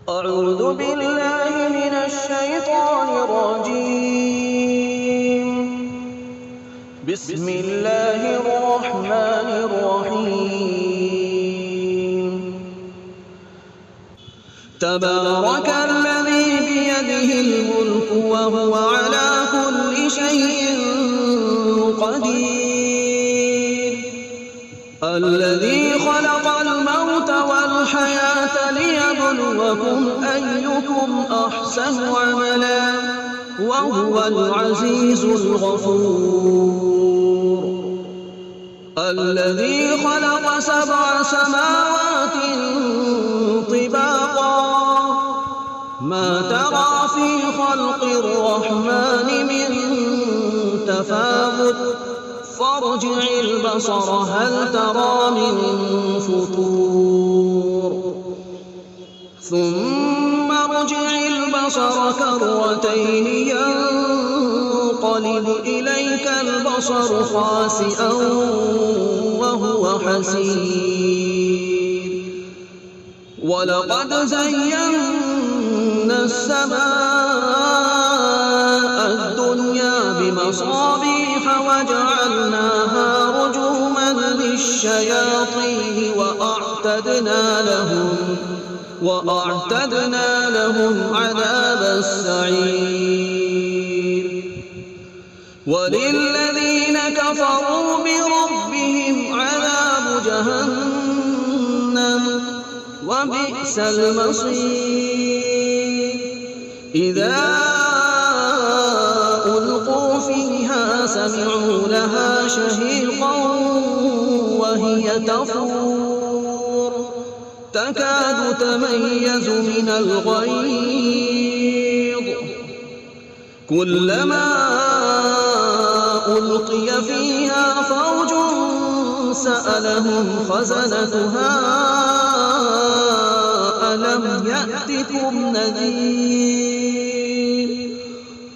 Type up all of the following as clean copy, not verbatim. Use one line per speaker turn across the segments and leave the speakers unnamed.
أعوذ بالله من الشيطان الرجيم. بسم الله الرحمن الرحيم. تبارك الذي بيده الملك وهو على كل شيء قدير. الذي خلق الموت والحياة ليبلوكم أيكم أحسن عملا وهو العزيز الغفور. الذي خلق 7 سماوات طباقا ما ترى في خلق الرحمن من تفاوت فارجع البصر هل ترى من فطور ثم ارجع البصر كرتين ينقلب إليك البصر خاسئا وهو حسير. ولقد زينا السماء الدنيا بمصابيح وجعلناها رجوما للشياطين وأعتدنا لهم عذاب السعير. وللذين كفروا بربهم عذاب جهنم وبئس المصير. إذا ألقوا فيها سمعوا لها شهيقا وهي تفور تكاد تميز من الغيظ كلما ألقي فيها فوج سألهم خزنتها ألم يأتكم نذير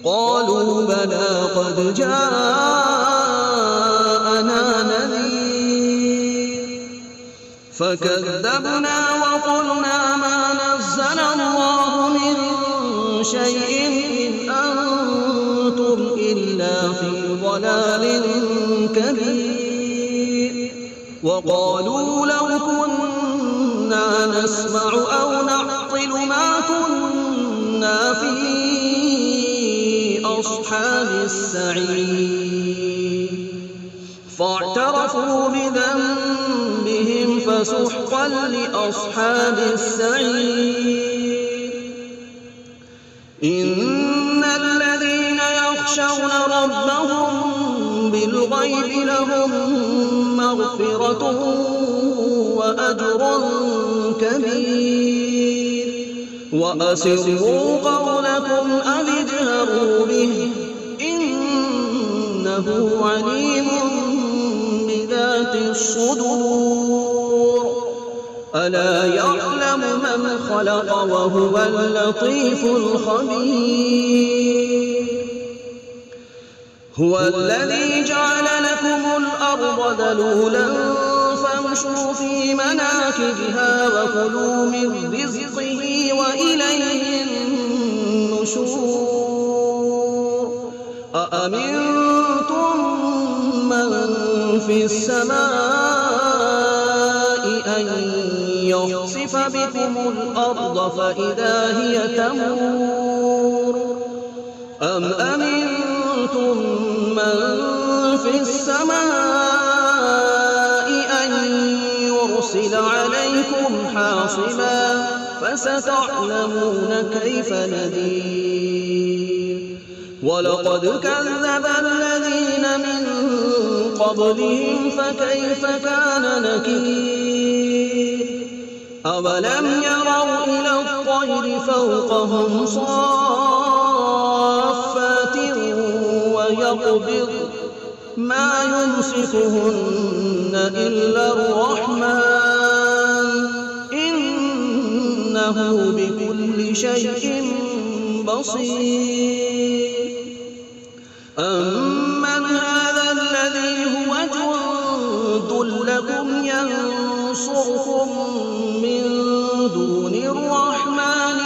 قالوا بلى قد جاءنا نذير فكذبنا وقلنا ما نزل الله من شيء إن أنتم إلا في ضلال كبير. وقالوا لو كنا نسمع أو نعقل ما كنا في أصحاب السعير. فاعترفوا بذنبهم فسحقا لأصحاب السعير. إن الذين يخشون ربهم بالغيب لهم مغفرة وأجر كبير. وأسروا قولكم أو اجهروا به إنه عليم بذات الصدور. ألا يعلم من خلق وهو اللطيف الخبير. هو الذي جعل لكم الأرض ذلولا فامشوا في مناكبها وكلوا من رزقه وإليه النشور. أأمنتم من في السماء أن يخسف بكم الأرض فإذا هي تمور أم أمنتم من في السماء أن يرسل عليكم حاصبا فستعلمون كيف نذير. ولقد كذب الذين من قبلهم فكيف كان نكير. أولم يروا إلى الطير فوقهم صافات ويقبض ما يمسكهن إلا الرحمن إنه بكل شيء بصير. أمن هذا الذي هو جند لكم ينصركم من دون الرحمن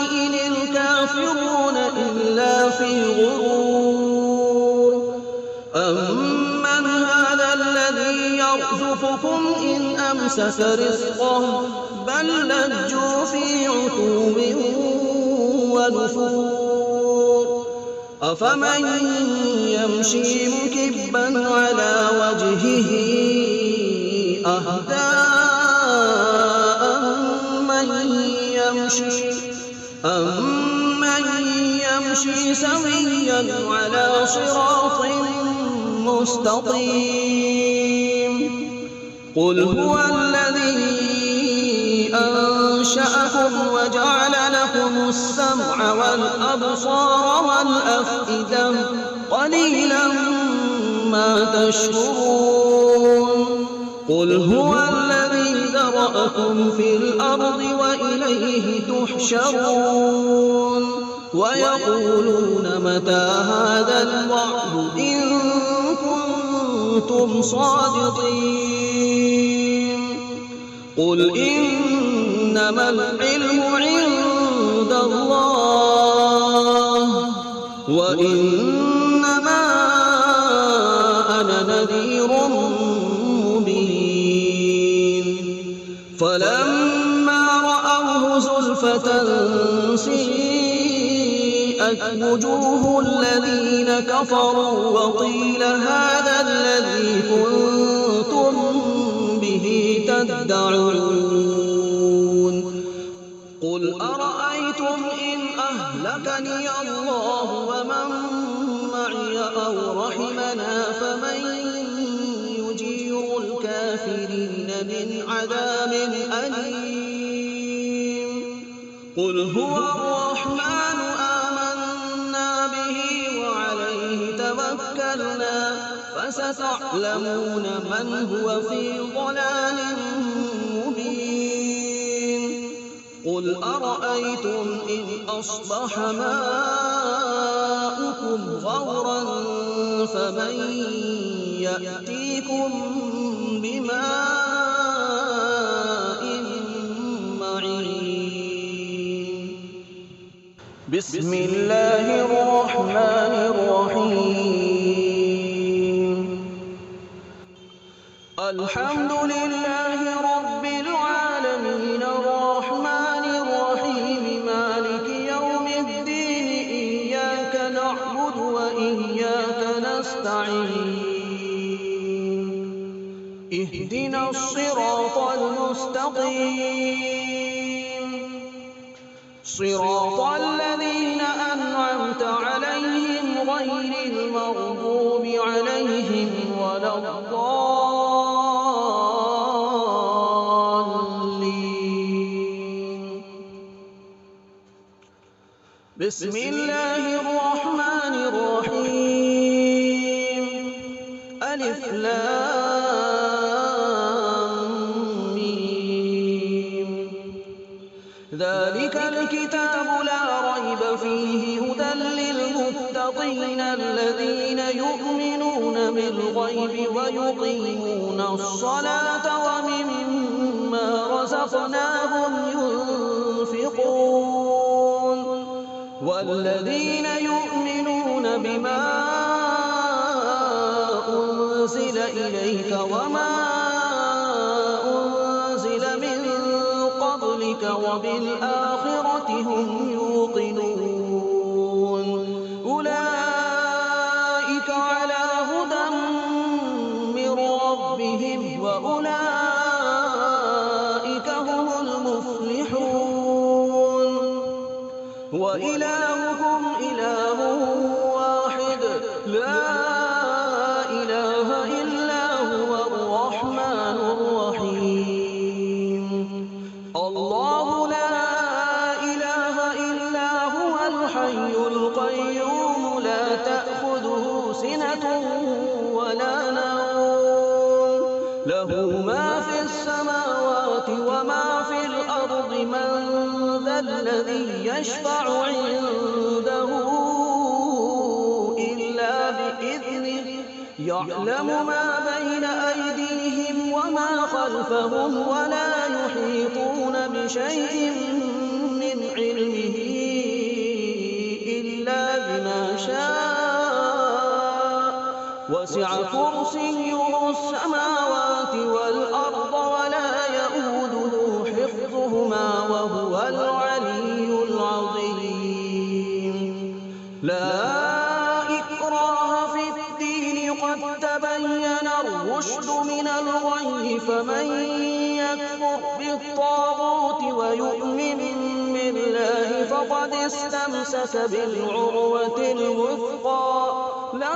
يخلفكم إن أمسك رزقه بل لجوا في عتو ونفور أفمن يمشي مكبا على وجهه أهدى أمن يمشي سويا على صراط مستقيم قل هو الذي أنشأكم وجعل لكم السمع والأبصار والأفئدة قليلا ما تشكرون قل هو الذي ذرأكم في الأرض وإليه تحشرون ويقولون متى هذا الوعد إن كنتم صادقين قل إنما العلم عند الله وإنما أنا نذير مبين فلما رأوه زلفة سيئت وجوه الذين كفروا وقيل هذا الذي كنتم به تدعون قل أرأيتم إن أهلكني الله ومن معي أو رحمنا فمن يجير الكافرين من عذاب أليم قل هو الرحمن آمنا به وعليه توكلنا فستعلمون من هو في ضلال مبين قل أرأيتم إن أصبح ماؤكم غورا فمن يأتيكم بماء معين بسم الله الرحمن الرحيم الحمد لله رب العالمين الرحمن الرحيم مالك يوم الدين إياك نعبد وإياك نستعين اهدنا الصراط المستقيم صراط الذين أنعمت عليهم غير المغضوب عليهم ولا الضالين بسم الله الرحمن الرحيم ألف لام ميم ذلك الكتاب لا ريب فيه هدى للمتقين الذين يؤمنون بالغيب ويقيمون الصلاة ومما رزقناهم ينفقون والذين يؤمنون بما أنزل إليك وما أنزل من قبلك وبالآخرة هم يوقنون أولئك على هدى من ربهم وأولئك هم المفلحون وإلهكم إله واحد لا إله إلا هو الرحمن الرحيم الله لا إله إلا هو الحي القيوم لا تأخذه سنة ولا نوم له ما في السماوات وما في الأرض من ذا الذي يشفع عنده إلا بإذنه يعلم ما بين أيديهم وما خلفهم ولا يحيطون بشيء من علمه إلا بما شاء وسع كرسيه السماوات السماوات والأرض ولا يئوده حفظهما وهو العلي العظيم. لا إكراه في الدين قد تبين الرشد من الغي فمن يكفر بالطاغوت ويؤمن بالله فقد استمسك بالعروة الوثقى لا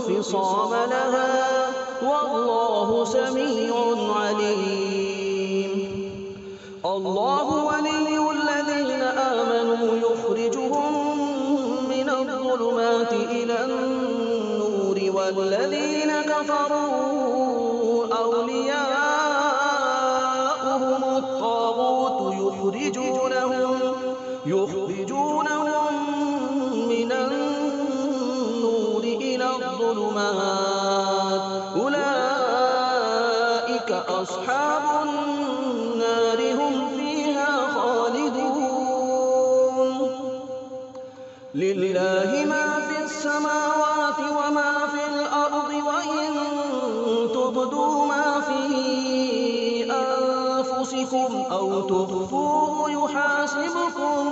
انفصام لها والله سميع عليم. الله ولي الذين آمنوا يخرجهم من الظلمات إلى النور والذين كفروا أولياؤهم الطاغوت يخرجونهم من النور إلى الظلمات أولئك أصحاب النار هم فيها خالدون. لله ما في السماوات وما في الأرض وإن تبدوا ما في أنفسكم أو تخفوه يحاسبكم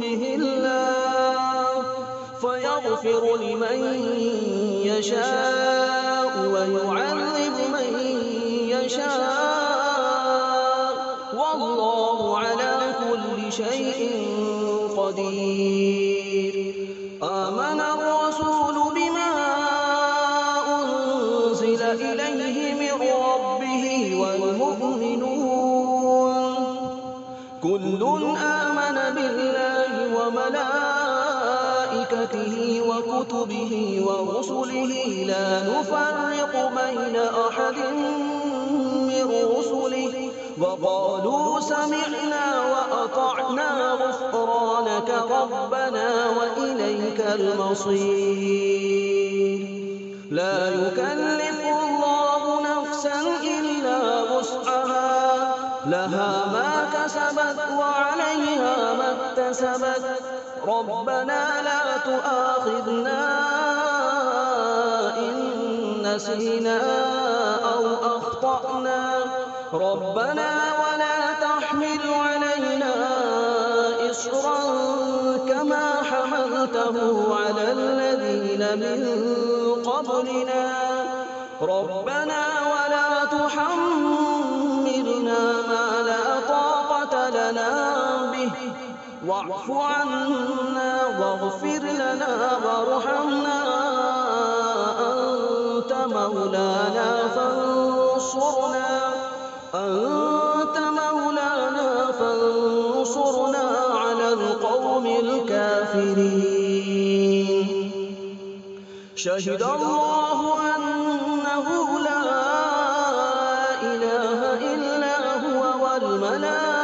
به الله فيغفر لمن يشاء ويعذب من يشاء والله على كل شيء قدير. آمن الرسول بما أنزل إليه من ربه والمؤمنون كل آمن بالله وملائكته وكتبه ورسله لا نفرق بين أحد من رسله وقالوا سمعنا وأطعنا غفرانك ربنا وإليك المصير. لا يكلف الله نفسا إلا وسعها لها ما كسبت وعليها ما اكتسبت ربنا لا تؤاخذنا إن نسينا أو أخطأنا ربنا ولا تحمل علينا إصرا كما حملته على الذين من قبلنا ربنا ولا تحملنا ما لا طاقة لنا به واعف عنا واغفر لنا وارحمنا أنت مولانا فانصرنا على القوم الكافرين. شهد الله أنه لا إله إلا هو والملائكة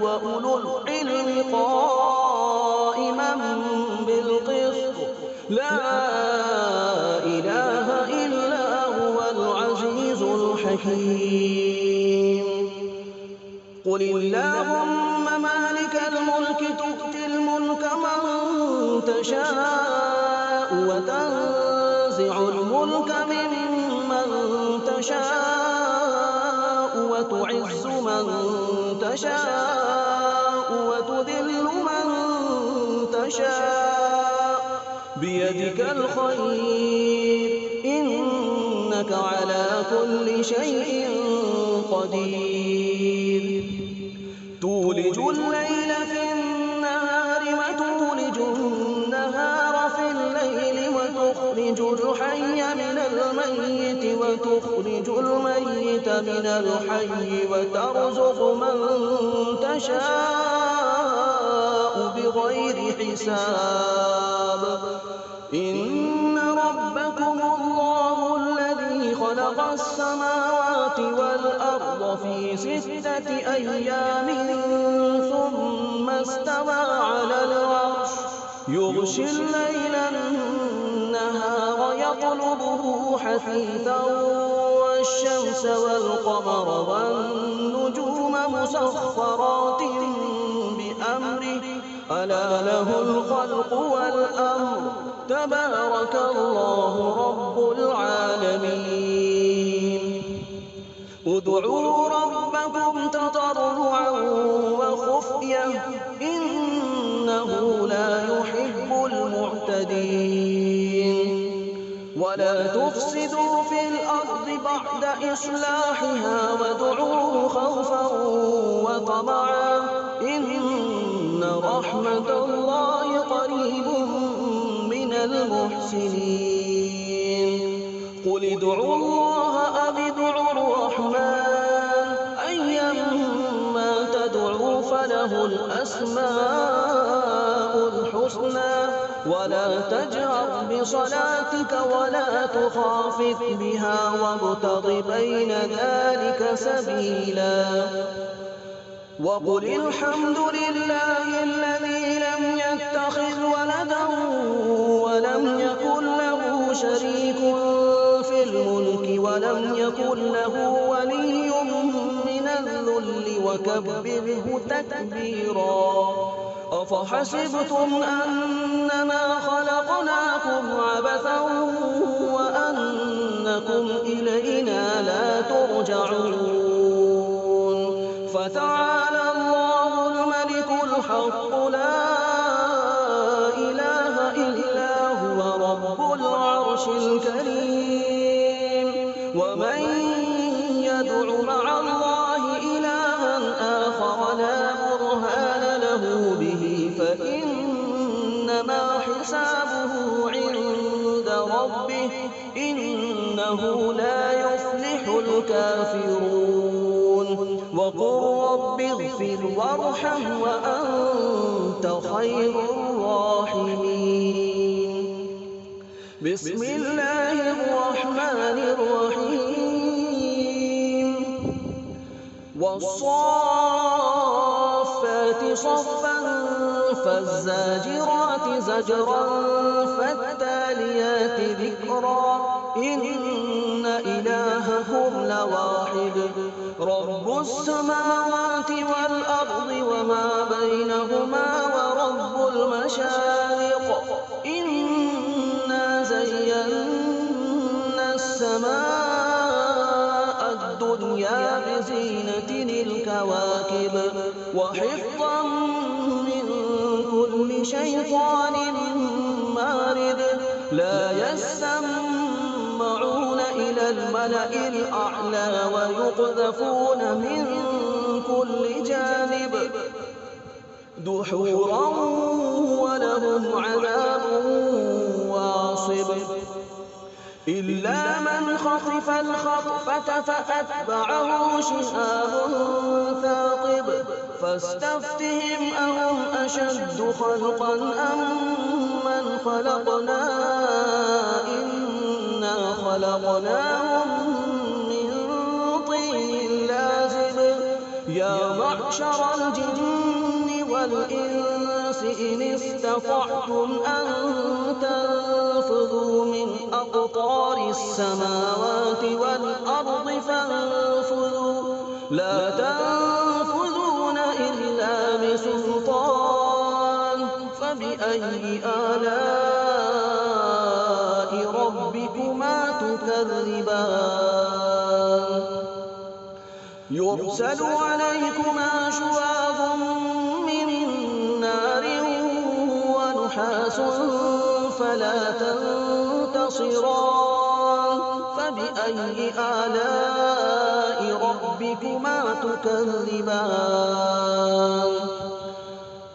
وأولو العلم قائما بالقسط لا إله إلا هو العزيز الحكيم. قل اللهم مالك الملك تؤتي الملك من تشاء وتنزع الملك ممن تشاء وتعز من تشاء وتذل من تشاء بيدك الخير إنك على كل شيء قدير. تولج الليل في النهار وتولج النهار في الليل وتخرج الحي من الميت وتخرج الميت من الحي وترزق من تشاء بغير حساب. إن ربكم الله الذي خلق السماوات والأرض في 6 أيام ثم استوى على العرش يغشي الليل النهار يطلبه حثيثا والشمس والقمر والنجوم مسخرات بأمره ألا له الخلق والأمر تبارك الله رب العالمين. ادعوا ربكم تضرعا وخفية إنه لا يحب المعتدين ولا تفسدوا في الأرض بعد إصلاحها وادعوه خوفا وطمعا إن رحمة الله قريب من المحسنين قل ادعوا الله أو ادعوا الرحمن أيما تدعوا فله الأسماء الحسنى ولا تجهر بصلاتك ولا تخافت بها وابتغ بين ذلك سبيلا وقل الحمد لله الذي لم يتخذ ولدا ولم يكن له شريك في الملك ولم يكن له ولي من الذل وكبره تكبيرا أفحسبتم أنما خلقناكم عبثا وأنكم إلينا لا ترجعون فتعالى الله الملك الحق لا إله إلا هو رب العرش الكريم ومن يدع مع الله إلها آخر لا برهان له به فإنما حسابه عند ربه إنه لا يفلح الكافرون وقل رب اغفر وارحم وأنت خير الراحمين بسم الله الرحمن الرحيم والصافات صفا فالزاجرات زجرا فالتاليات ذكرا إن إلهكم لواحد رب السماوات والأرض وما بينهما ورب المشارق إنا زينا السماء الدنيا بزينة الكواكب وحفظا من كل شيطان مارد لا يسمعون إلى الملأ الأعلى ويقذفون من كل جانب دحورا ولهم عذاب واصب إلا من خطف الخطفة فأتبعه شهاب ثاقب فاستفتهم أهم أشد خلقا أم من خلقنا إنا خلقناهم من طين لازب يا معشر الجن والإنس إن استطعتم أن تنفذوا من أقطار السماوات والأرض فانفذوا لا تنفذون إلا بسلطان فبأي آلاء ربكما تكذبان يرسل عليكما شواظ من نار ونحاس فلا تنتصران فبأي آلاء ربكما تكذبان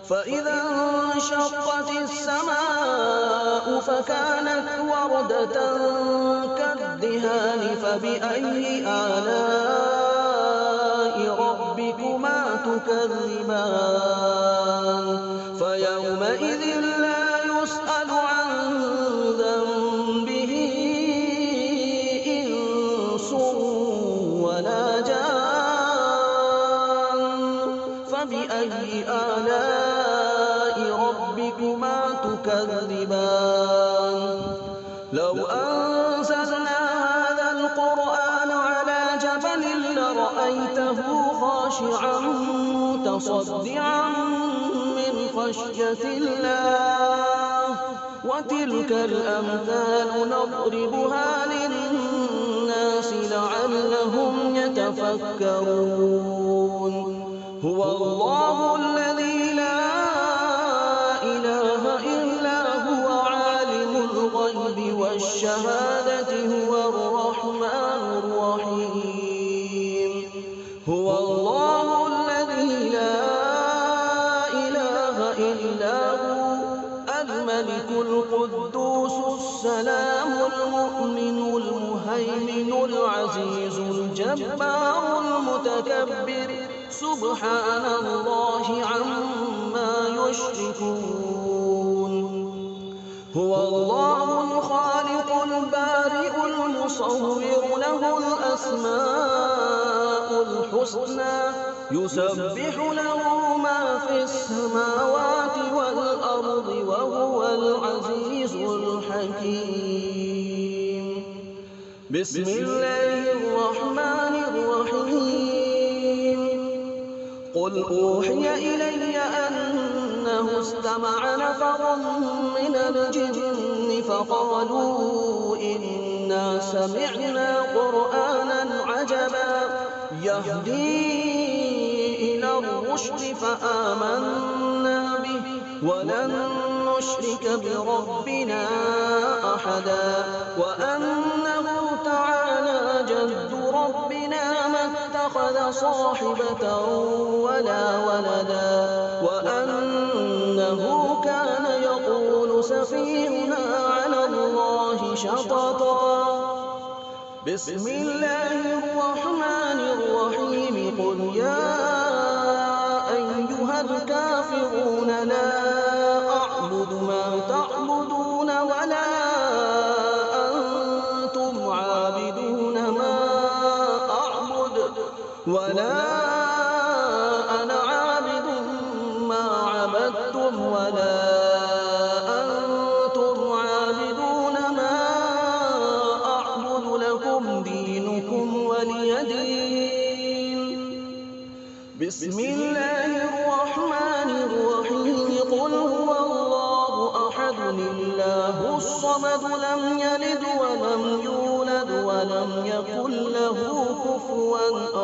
فإذا انشقت السماء فكانت وردة كالدهان فبأي آلاء ربكما تكذبان فيومئذ لا يسأل عن ذنبه إنس ولا جان فبأي آلاء ربكما تكذبان لو أنزلنا هذا القرآن على جبل لرأيته خاشعا متصدعا من خشية الله وتلك الأمثال نضربها للناس لعلهم يتفكرون هو الله الذي لا إله إلا هو عالم الغيب والشهادة هو الرحمن الرحيم هو الله الذي لا إله إلا هو الملك القدوس السلام المؤمن المهيمن العزيز الجبار المتكبر سبحان الله عما يشركون هو الله الخالق البارئ المصور له الأسماء الحسنى يسبح له ما في السماوات والأرض وهو العزيز الحكيم بسم الله الرحمن الرحيم قل أوحي إلي أنه استمع نفر من الجن فقالوا إنا سمعنا قرآنا عجبا يهدي إلى الرشد فآمنا به ولن نشرك بربنا أحدا وأنه تعالى جد ربنا ما اتخذ صاحبة ولا ولدا وأنه كان يقول سفيهنا على الله شططا بسم الله الرحمن الرحيم قل يا أيها الكافرون لا أعبد ما تعبدون ولا أنتم عابدون ما أعبد ولا أنا عابد ما عبدتم ولا أنتم عابدون ما أعبد لكم دينكم ولي دين بسم الله الرحمن الرحيم قل هو الله أحد الله الصمد لم يلد ولم يولد ولم يكن له كفوا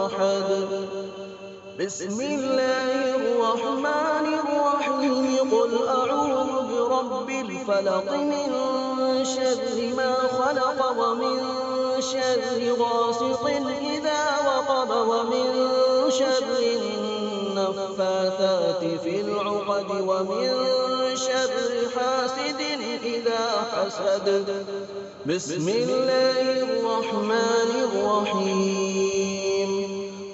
أحد بسم الله الرحمن الرحيم قل أعوذ برب الفلق من شر ما خلق ومن شر غاسق إذا وقب ومن شر النفاثات في العقد ومن شر حاسد إذا حسد بسم الله الرحمن الرحيم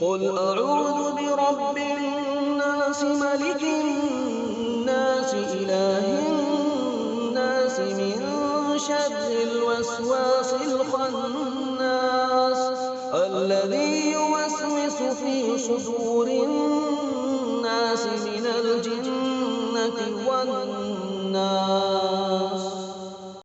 قل أعوذ برب الناس ملك الناس إله الناس من شر الوسواس الخناس الذي يوسوس في صدور الناس من الجنة والناس